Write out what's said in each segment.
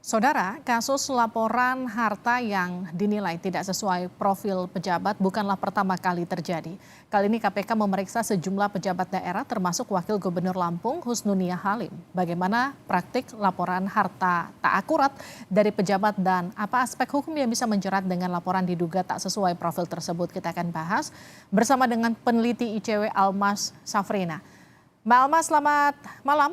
Saudara, kasus laporan harta yang dinilai tidak sesuai profil pejabat bukanlah pertama kali terjadi. Kali ini KPK memeriksa sejumlah pejabat daerah termasuk Wakil Gubernur Lampung Husnunia Halim. Bagaimana praktik laporan harta tak akurat dari pejabat dan apa aspek hukum yang bisa menjerat dengan laporan diduga tak sesuai profil tersebut, kita akan bahas bersama dengan peneliti ICW Almas Safrina. Mbak Almas, selamat malam.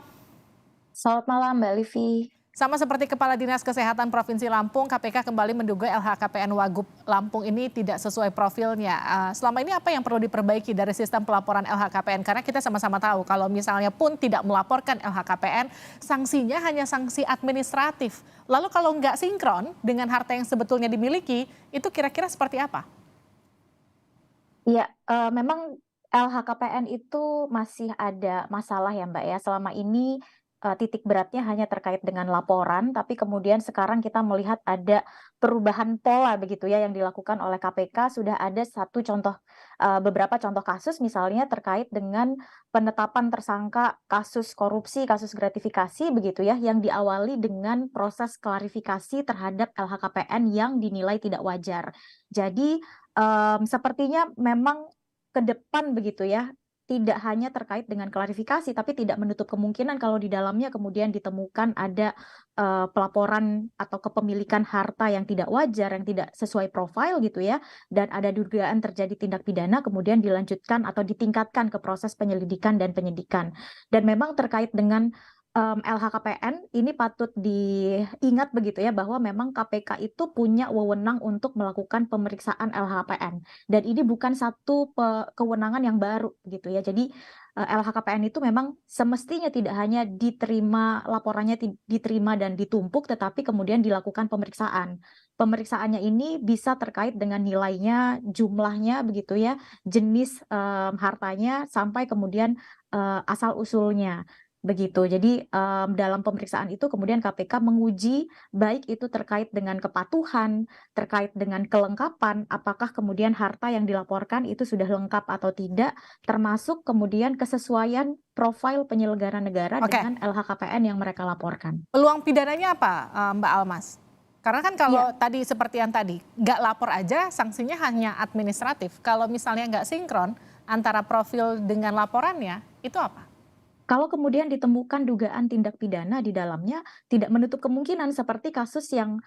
Selamat malam Mbak Livi. Sama seperti Kepala Dinas Kesehatan Provinsi Lampung, KPK kembali menduga LHKPN Wagub Lampung ini tidak sesuai profilnya. Selama ini apa yang perlu diperbaiki dari sistem pelaporan LHKPN? Karena kita sama-sama tahu kalau misalnya pun tidak melaporkan LHKPN, sanksinya hanya sanksi administratif. Lalu kalau nggak sinkron dengan harta yang sebetulnya dimiliki, itu kira-kira seperti apa? Iya, memang LHKPN itu masih ada masalah ya Mbak ya. Selama ini, titik beratnya hanya terkait dengan laporan, tapi kemudian sekarang kita melihat ada perubahan pola begitu ya yang dilakukan oleh KPK. Sudah ada beberapa contoh kasus misalnya terkait dengan penetapan tersangka kasus korupsi, kasus gratifikasi begitu ya, yang diawali dengan proses klarifikasi terhadap LHKPN yang dinilai tidak wajar. Jadi, sepertinya memang ke depan begitu ya, tidak hanya terkait dengan klarifikasi, tapi tidak menutup kemungkinan kalau di dalamnya kemudian ditemukan ada, pelaporan atau kepemilikan harta yang tidak wajar, yang tidak sesuai profil gitu ya, dan ada dugaan terjadi tindak pidana kemudian dilanjutkan atau ditingkatkan ke proses penyelidikan dan penyidikan. Dan memang terkait dengan LHKPN ini patut diingat begitu ya, bahwa memang KPK itu punya wewenang untuk melakukan pemeriksaan LHKPN, dan ini bukan satu kewenangan yang baru gitu ya. Jadi, LHKPN itu memang semestinya tidak hanya diterima laporannya diterima dan ditumpuk, tetapi kemudian dilakukan pemeriksaan. Pemeriksaannya ini bisa terkait dengan nilainya, jumlahnya begitu ya, jenis, hartanya, sampai kemudian, asal-usulnya. Begitu. Jadi, dalam pemeriksaan itu kemudian KPK menguji baik itu terkait dengan kepatuhan, terkait dengan kelengkapan, apakah kemudian harta yang dilaporkan itu sudah lengkap atau tidak, termasuk kemudian kesesuaian profil penyelenggara negara Oke, dengan LHKPN yang mereka laporkan. peluang pidananya apa, Mbak Almas? Karena kan kalau Iya. tadi seperti yang tadi, nggak lapor aja sanksinya hanya administratif. Kalau misalnya nggak sinkron antara profil dengan laporannya, itu apa? Kalau kemudian ditemukan dugaan tindak pidana di dalamnya, tidak menutup kemungkinan seperti kasus yang,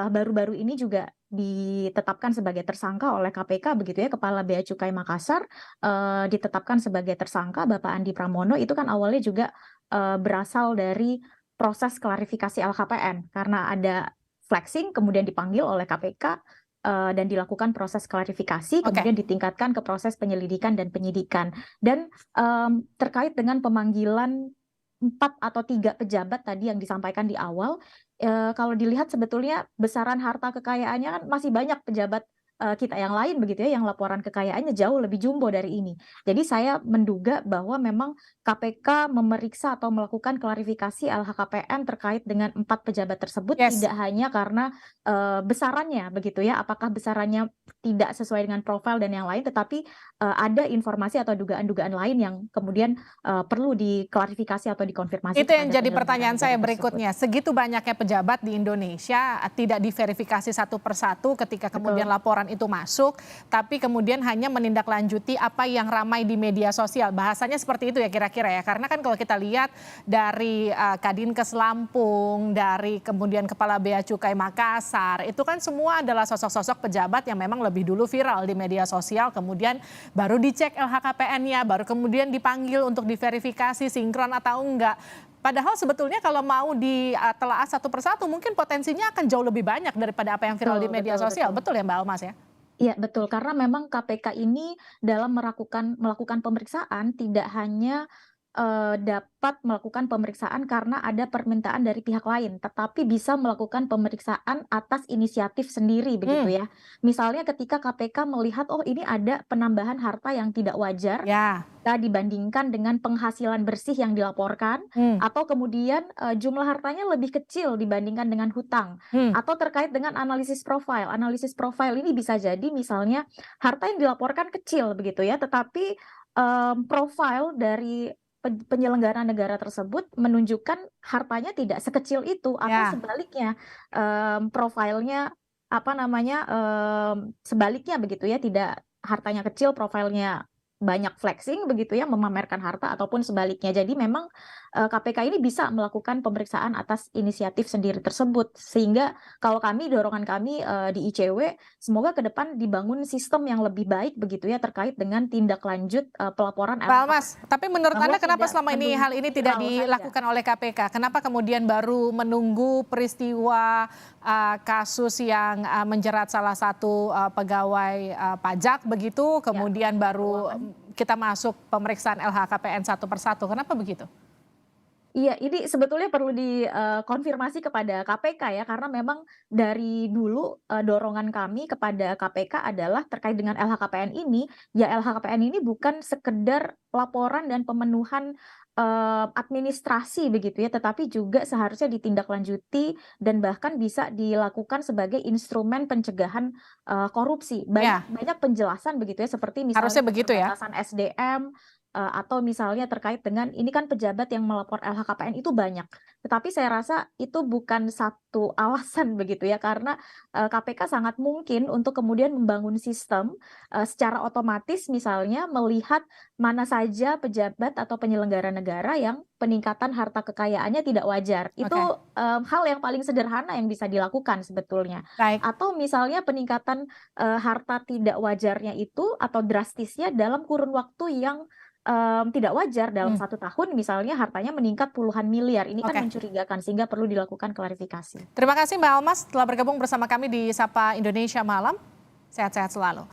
baru-baru ini juga ditetapkan sebagai tersangka oleh KPK begitu ya, Kepala Bea Cukai Makassar, ditetapkan sebagai tersangka Bapak Andi Pramono itu kan awalnya juga, berasal dari proses klarifikasi LHKPN karena ada flexing kemudian dipanggil oleh KPK, dan dilakukan proses klarifikasi Oke. kemudian ditingkatkan ke proses penyelidikan dan penyidikan. Dan terkait dengan pemanggilan 4 atau 3 pejabat tadi yang disampaikan di awal, kalau dilihat sebetulnya besaran harta kekayaannya kan masih banyak pejabat, kita yang lain begitu ya, yang laporan kekayaannya jauh lebih jumbo dari ini. Jadi saya menduga bahwa memang KPK memeriksa atau melakukan klarifikasi LHKPN terkait dengan 4 pejabat tersebut Yes. tidak hanya karena, besarannya begitu ya, apakah besarannya tidak sesuai dengan profil dan yang lain, tetapi, ada informasi atau dugaan-dugaan lain yang kemudian perlu diklarifikasi atau dikonfirmasi Itu yang kepada jadi penyelenggara pertanyaan negara saya tersebut. berikutnya. Segitu banyaknya pejabat di Indonesia tidak diverifikasi satu persatu ketika kemudian Betul. laporan itu masuk, tapi kemudian hanya menindaklanjuti apa yang ramai di media sosial. Bahasanya seperti itu ya kira-kira ya. Karena kan kalau kita lihat dari Kadinkes Lampung, dari kemudian Kepala Bea Cukai Makassar, itu kan semua adalah sosok-sosok pejabat yang memang lebih dulu viral di media sosial, kemudian baru dicek LHKPN-nya, baru kemudian dipanggil untuk diverifikasi sinkron atau enggak. Padahal sebetulnya kalau mau ditelaah satu persatu mungkin potensinya akan jauh lebih banyak daripada apa yang viral Betul di media betul sosial. betul. Betul ya Mbak Almas ya? Iya betul, karena memang KPK ini dalam melakukan pemeriksaan tidak hanya, dapat melakukan pemeriksaan karena ada permintaan dari pihak lain, tetapi bisa melakukan pemeriksaan atas inisiatif sendiri begitu Hmm, ya. Misalnya ketika KPK melihat, oh ini ada penambahan harta yang tidak wajar, ya. dibandingkan dengan penghasilan bersih yang dilaporkan, Hmm, atau kemudian, jumlah hartanya lebih kecil dibandingkan dengan hutang, hmm. atau terkait dengan analisis profil. Analisis profil ini bisa jadi misalnya harta yang dilaporkan kecil begitu ya, tetapi, profil dari penyelenggara negara tersebut menunjukkan hartanya tidak sekecil itu, atau Ya. sebaliknya profilnya apa namanya sebaliknya begitu ya, tidak hartanya kecil, profilnya banyak flexing begitu ya, memamerkan harta ataupun sebaliknya. Jadi memang KPK ini bisa melakukan pemeriksaan atas inisiatif sendiri tersebut, sehingga kalau dorongan kami di ICW semoga ke depan dibangun sistem yang lebih baik begitu ya terkait dengan tindak lanjut pelaporan Mbak Almas, LHKPN, tapi menurut bahwa Anda kenapa tidak selama ini hal menunggu ini tidak viral saja. dilakukan oleh KPK? Kenapa kemudian baru menunggu peristiwa kasus yang menjerat salah satu pegawai pajak begitu, Ya, kemudian baru keuangan. kita masuk pemeriksaan LHKPN satu persatu? Kenapa begitu? Iya, ini sebetulnya perlu dikonfirmasi kepada KPK ya, karena memang dari dulu dorongan kami kepada KPK adalah terkait dengan LHKPN ini, ya LHKPN ini bukan sekedar laporan dan pemenuhan administrasi begitu ya, tetapi juga seharusnya ditindaklanjuti dan bahkan bisa dilakukan sebagai instrumen pencegahan korupsi. Ya, Banyak penjelasan begitu ya, seperti misalnya harusnya begitu ya. keterbatasan SDM, atau misalnya terkait dengan ini kan pejabat yang melapor LHKPN itu banyak. Tetapi saya rasa itu bukan satu alasan begitu ya, karena KPK sangat mungkin untuk kemudian membangun sistem secara otomatis misalnya melihat mana saja pejabat atau penyelenggara negara yang peningkatan harta kekayaannya tidak wajar. Itu Oke, hal yang paling sederhana yang bisa dilakukan sebetulnya. baik. Atau misalnya peningkatan harta tidak wajarnya itu atau drastisnya dalam kurun waktu yang tidak wajar, dalam Hmm, 1 tahun misalnya hartanya meningkat puluhan miliar, ini kan oke. mencurigakan sehingga perlu dilakukan klarifikasi. Terima kasih Mbak Almas telah bergabung bersama kami di Sapa Indonesia Malam. Sehat-sehat selalu.